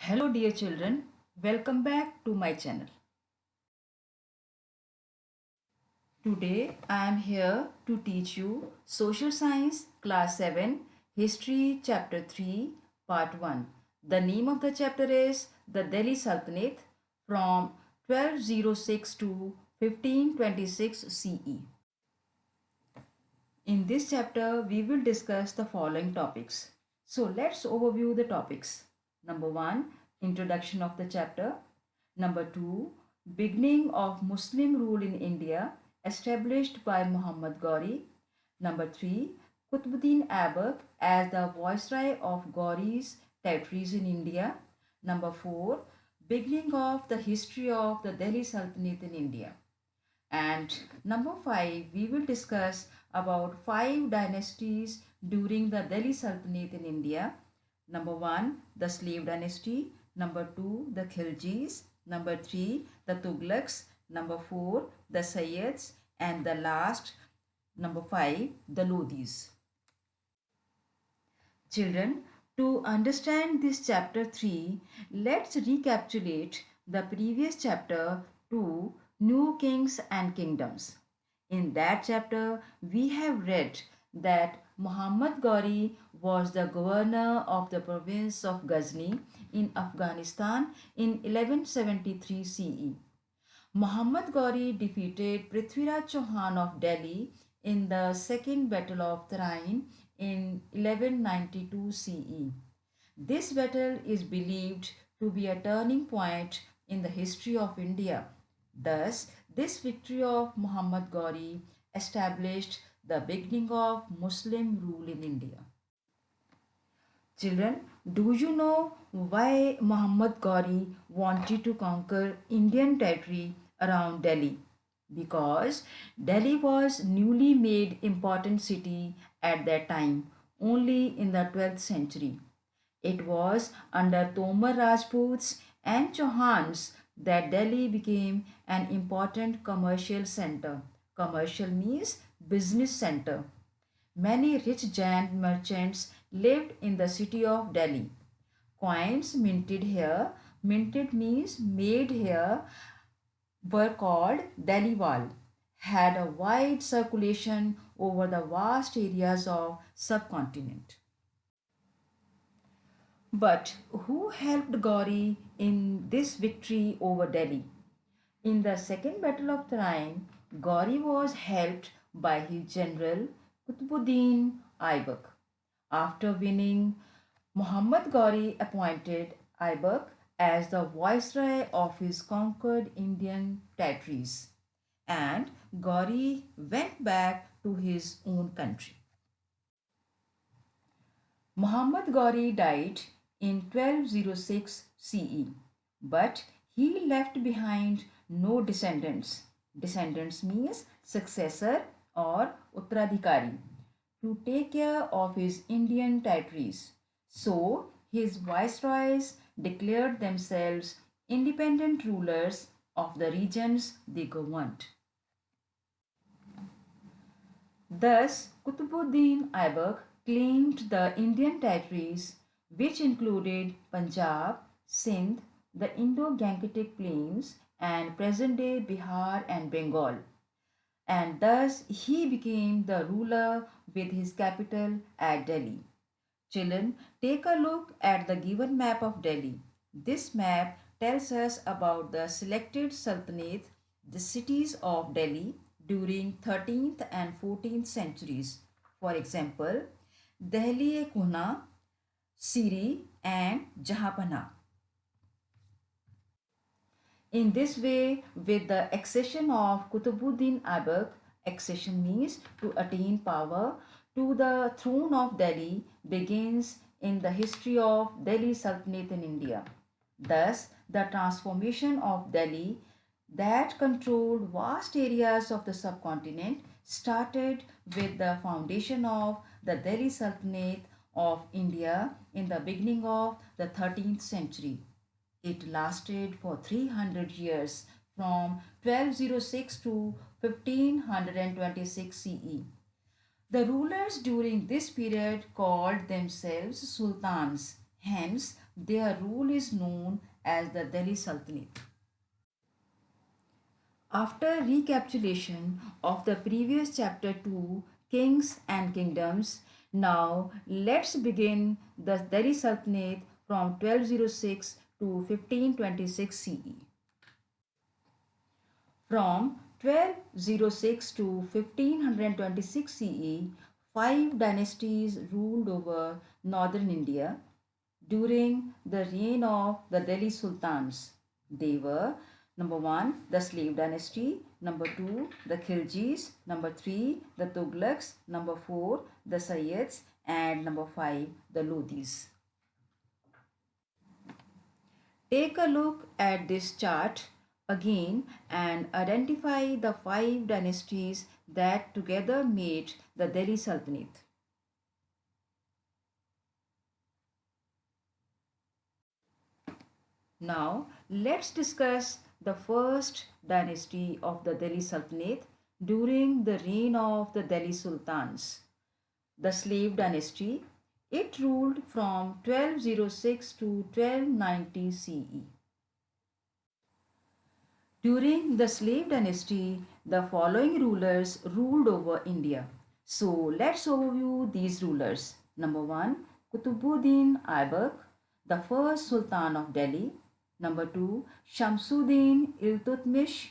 Hello dear children, welcome back to my channel. Today I am here to teach you Social Science Class 7 History Chapter 3 Part 1. The name of the chapter is The Delhi Sultanate from 1206 to 1526 CE. In this chapter, we will discuss the following topics. So let's overview the topics. Number 1, introduction of the chapter. Number 2, beginning of Muslim rule in India established by Muhammad Ghori. Number 3, Qutbuddin Aibak as the viceroy of Ghori's territories in India. Number 4, beginning of the history of the Delhi Sultanate in India. And number 5, we will discuss about 5 dynasties during the Delhi Sultanate in India. Number 1, the slave dynasty. Number 2, the Khiljis. Number 3, the Tughlaqs. Number 4, the Sayyids. And the last, number 5, the Lodhis. Children, to understand this chapter 3, let's recapitulate the previous chapter 2, New Kings and Kingdoms. In that chapter, we have read that Muhammad Ghori was the governor of the province of Ghazni in Afghanistan in 1173 CE. Muhammad Ghori defeated Prithviraj Chauhan of Delhi in the Second Battle of Tarain in 1192 CE. This battle is believed to be a turning point in the history of India. Thus, this victory of Muhammad Ghori established the beginning of Muslim rule in India. Children, do you know why Muhammad Ghori wanted to conquer Indian territory around Delhi? Because Delhi was newly made important city at that time, only in the 12th century. It was under Tomar Rajputs and Chauhans that Delhi became an important commercial center. Commercial means business center. Many rich Jain merchants lived in the city of Delhi. Coins minted here, minted means made here, were called Delhiwal, had a wide circulation over the vast areas of subcontinent. But who helped Gauri in this victory over Delhi? In the Second Battle of Tarain, Gauri was helped by his general Qutbuddin Aibak. After winning, Muhammad Gauri appointed Aibak as the viceroy of his conquered Indian territories, and Gauri went back to his own country. Muhammad Ghori died in 1206 CE, but he left behind no descendants. Descendants means successor or Uttradhikari to take care of his Indian territories. So his viceroys declared themselves independent rulers of the regions they governed. Thus, Qutbuddin Aibak claimed the Indian territories, which included Punjab, Sindh, the Indo-Gangetic Plains, and present-day Bihar and Bengal. And thus he became the ruler with his capital at Delhi. Children, take a look at the given map of Delhi. This map tells us about the selected sultanate, the cities of Delhi during 13th and 14th centuries. For example, Delhi-e-Kuna, Siri and Jahanpana. In this way, with the accession of Qutbuddin Aibak, accession means to attain power to the throne of Delhi begins in the history of Delhi Sultanate in India. Thus, the transformation of Delhi that controlled vast areas of the subcontinent started with the foundation of the Delhi Sultanate of India in the beginning of the 13th century. It lasted for 300 years from 1206 to 1526 CE. The rulers during this period called themselves sultans, Hence, their rule is known as the Delhi Sultanate. After recapitulation of the previous chapter 2, Kings and Kingdoms, now let's begin the Delhi Sultanate from 1206 to 1526 CE. From 1206 to 1526 CE, five dynasties ruled over northern India during the reign of the Delhi Sultans. They were number 1, the Slave dynasty, number 2, the Khiljis, number 3, the Tughlaqs, number 4, the Sayyids, and number 5, the Lodhis. Take a look at this chart again and identify the five dynasties that together made the Delhi Sultanate. Now, let's discuss the first dynasty of the Delhi Sultanate during the reign of the Delhi Sultans, the Slave dynasty. It ruled from 1206 to 1290 CE. During the slave dynasty, the following rulers ruled over India. So let's overview these rulers. Number 1, Qutbuddin Aibak, the first Sultan of Delhi. Number 2, Shamsuddin Iltutmish,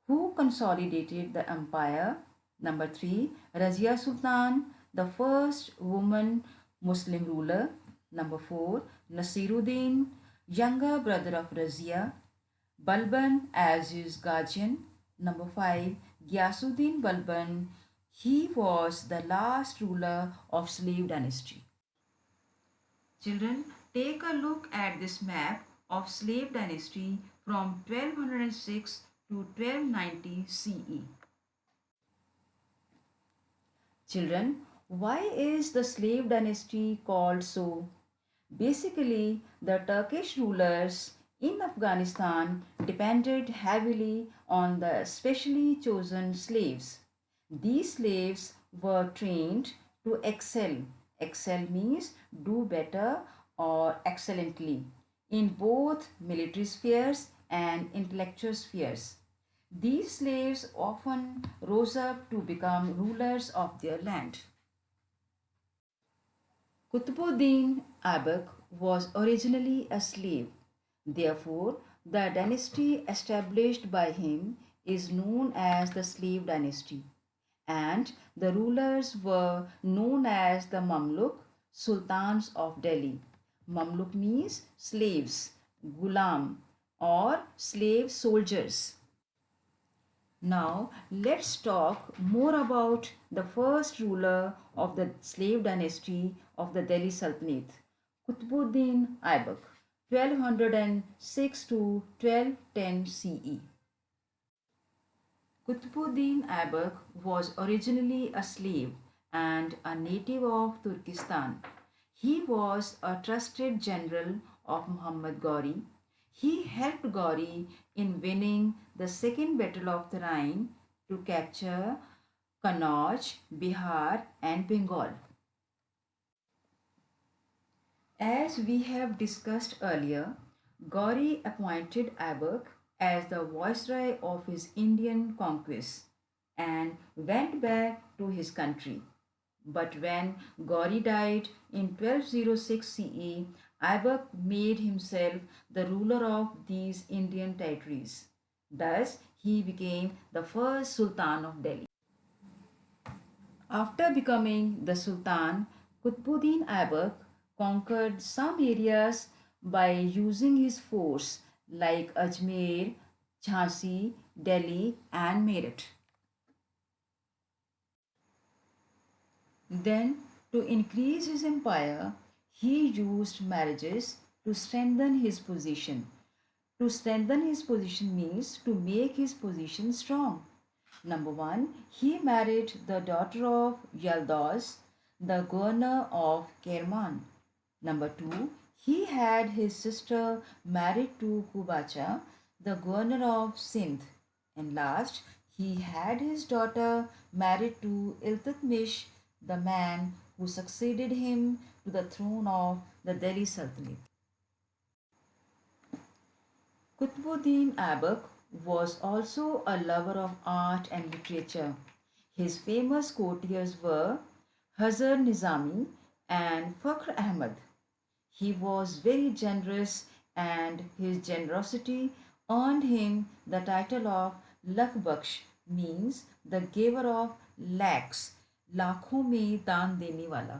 who consolidated the empire. Number 3, Razia Sultan, the first woman Muslim ruler. Number 4, Nasiruddin, younger brother of Razia. Balban Aziz Gajan. Number 5, Gyasuddin Balban. He was the last ruler of slave dynasty. Children, take a look at this map of slave dynasty from 1206 to 1290 CE. Children, why is the slave dynasty called so? Basically, the Turkish rulers in Afghanistan depended heavily on the specially chosen slaves. These slaves were trained to excel. Excel means do better or excellently in both military spheres and intellectual spheres. These slaves often rose up to become rulers of their land. Qutbuddin Aibak was originally a slave. Therefore, the dynasty established by him is known as the slave dynasty, and the rulers were known as the Mamluk Sultans of Delhi. Mamluk means slaves, gulam, or slave soldiers. Now, let's talk more about the first ruler of the slave dynasty of the Delhi Sultanate, Qutbuddin Aibak, 1206 to 1210 CE. Qutbuddin Aibak was originally a slave and a native of Turkestan. He was a trusted general of Muhammad Ghori. He helped Ghori in winning the Second Battle of the Rhine to capture Kannauj, Bihar, and Bengal. As we have discussed earlier, Ghori appointed Aibak as the viceroy of his Indian conquests and went back to his country. But when Ghori died in 1206 CE, Aibak made himself the ruler of these Indian territories. Thus, he became the first Sultan of Delhi. After becoming the Sultan, Qutbuddin Aibak conquered some areas by using his force like Ajmer, Jhansi, Delhi, and Meerut. Then, to increase his empire, he used marriages to strengthen his position. To strengthen his position means to make his position strong. Number 1, he married the daughter of Yaldauz, the governor of Kerman. Number 2, he had his sister married to Kubacha, the governor of Sindh. And last, he had his daughter married to Iltutmish, the man who succeeded him to the throne of the Delhi Sultanate. Qutbuddin Aibak was also a lover of art and literature. His famous courtiers were Hazar Nizami and Fakhr Ahmad. He was very generous, and his generosity earned him the title of Lakbaksh, means the giver of lakhs, लाखों में दान देने वाला.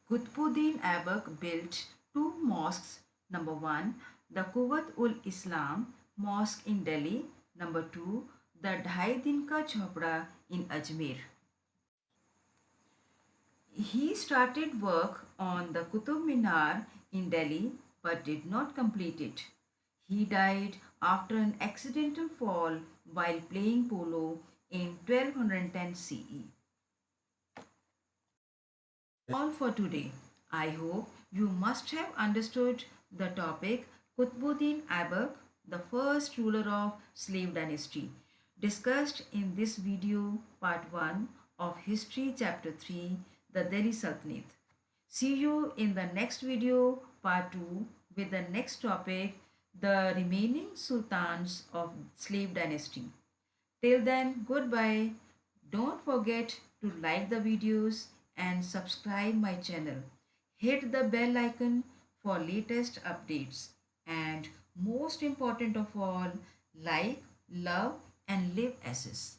Qutbuddin Aibak built two mosques. Number one, the Quwwat ul Islam Mosque in Delhi. Number two, the Dhai Din Ka Chhapra in Ajmer. He started work on the Qutub Minar in Delhi but did not complete it. He died after an accidental fall while playing polo in 1210 CE. All for today. I hope you must have understood the topic Qutbuddin Aibak, the first ruler of slave dynasty, discussed in this video part 1 of History chapter 3, the Delhi Sultanate. See you in the next video part 2 with the next topic, the remaining sultans of slave dynasty. Till then, goodbye. Don't forget to like the videos and subscribe my channel. Hit the bell icon for latest updates. And most important of all, like, love and live SS.